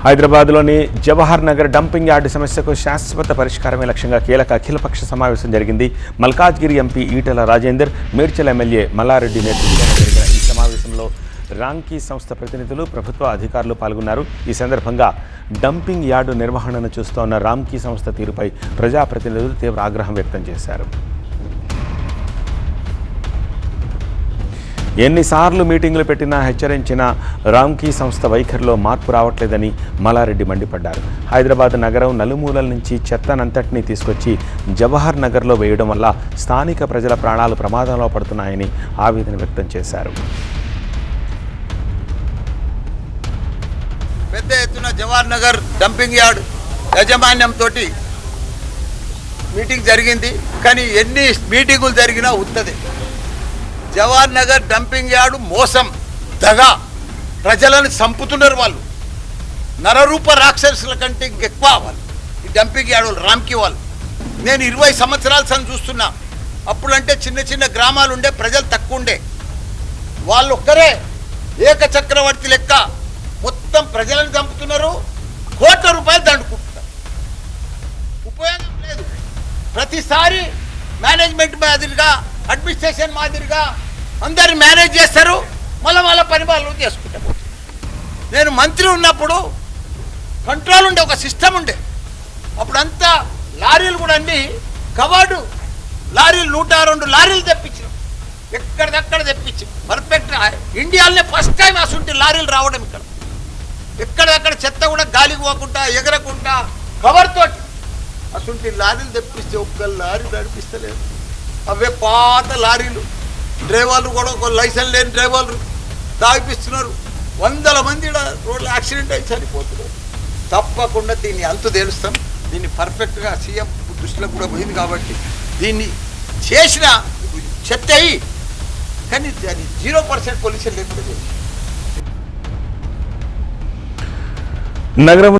హైదరాబాద్లోని Jawahar Nagar dumping yard సమస్యకు శాశ్వత పరిష్కారమే లక్ష్యంగా కీలక అఖిలపక్ష సమావేశం జరిగింది. మల్కాజ్గిరి ఎంపీ ఈటెల రాజేందర్, మేడ్చల్ ఎమ్మెల్యే మల్లారెడ్డి నేతృత్వంలో జరిగిన ఈ సమావేశంలో రాంకీ సంస్థ ప్రతినిధులు, ప్రభుత్వ అధికారులు పాల్గొన్నారు. ఈ సందర్భంగా డంపింగ్ యార్డు నిర్వహణను చూస్తోన్న రాంకీ సంస్థ తీరుపై ప్రజాప్రతినిధులు తీవ్ర ఆగ్రహం వ్యక్తం చేశారు. ఎన్నిసార్లు మీటింగులు పెట్టినా హెచ్చరించిన రాంకీ సంస్థ వైఖరిలో మార్పు రావట్లేదని మల్లారెడ్డి మండిపడ్డారు. హైదరాబాద్ నగరం నలుమూలల నుంచి చెత్తనంతటినీ తీసుకొచ్చి జవహర్ నగర్లో వేయడం వల్ల స్థానిక ప్రజల ప్రాణాలు ప్రమాదంలో పడుతున్నాయని ఆవేదన వ్యక్తం చేశారు. పెద్ద ఎత్తున జవహర్ నగర్ డంపింగ్ యార్డ్ యాజమాన్యంతో మీటింగ్ జరిగింది. కానీ ఎన్ని మీటింగులు జరిగినా ఉత్తదే. జవహర్ నగర్ డంపింగ్ యార్డు మోసం, దగా, ప్రజలను చంపుతున్నారు. వాళ్ళు నరరూప రాక్షసుల కంటే ఇంకెక్కువ వాళ్ళు ఈ డంపింగ్ యార్డు వాళ్ళు, రామ్కి వాళ్ళు. నేను 20 సంవత్సరాల సని చూస్తున్నా. అప్పుడంటే చిన్న చిన్న గ్రామాలు ఉండే, ప్రజలు తక్కువ ఉండే. వాళ్ళు ఒక్కరే ఏకచక్రవర్తి లెక్క మొత్తం ప్రజలను చంపుతున్నారు. కోట్ల రూపాయలు దండుకుంటున్నారు. ఉపయోగం లేదు. ప్రతిసారి మేనేజ్మెంట్ మాదిరిగా, అడ్మినిస్ట్రేషన్ మాదిరిగా అందరిని మేనేజ్ చేస్తారు. మళ్ళీ వాళ్ళ పని వాళ్ళు చేసుకుంటారు. నేను మంత్రి ఉన్నప్పుడు కంట్రోల్ ఉండే, ఒక సిస్టమ్ ఉండే. అప్పుడంతా లారీలు కూడా అన్ని కవాడు లారీలు 102 లారీలు తెప్పించాం. ఎక్కడిదక్కడ తెప్పించాం. పర్ఫెక్ట్. ఇండియాలోనే ఫస్ట్ టైం అసలు లారీలు రావడం ఇక్కడ. ఎక్కడెక్కడ చెత్త కూడా గాలికి పోకుండా, ఎగరకుండా కవర్ తోటి అసలు లారీలు తెప్పిస్తే ఒక్క లారీ నడిపిస్తలేదు. అవే పాత లారీలు. డ్రైవర్లు కూడా ఒక లైసెన్స్ లేని డ్రైవర్లు తాగిపిస్తున్నారు. 100 మంది రోడ్లు యాక్సిడెంట్ అయి చనిపోతున్నారు. తప్పకుండా దీన్ని అంతు తేలుస్తాం. దీన్ని పర్ఫెక్ట్గా సీఎం దృష్టిలో కూడా పోయింది కాబట్టి దీన్ని చేసిన చెత్త అయ్యి, కానీ దాన్ని 0% పొల్యూషన్ లేకుండా చేసి నగరం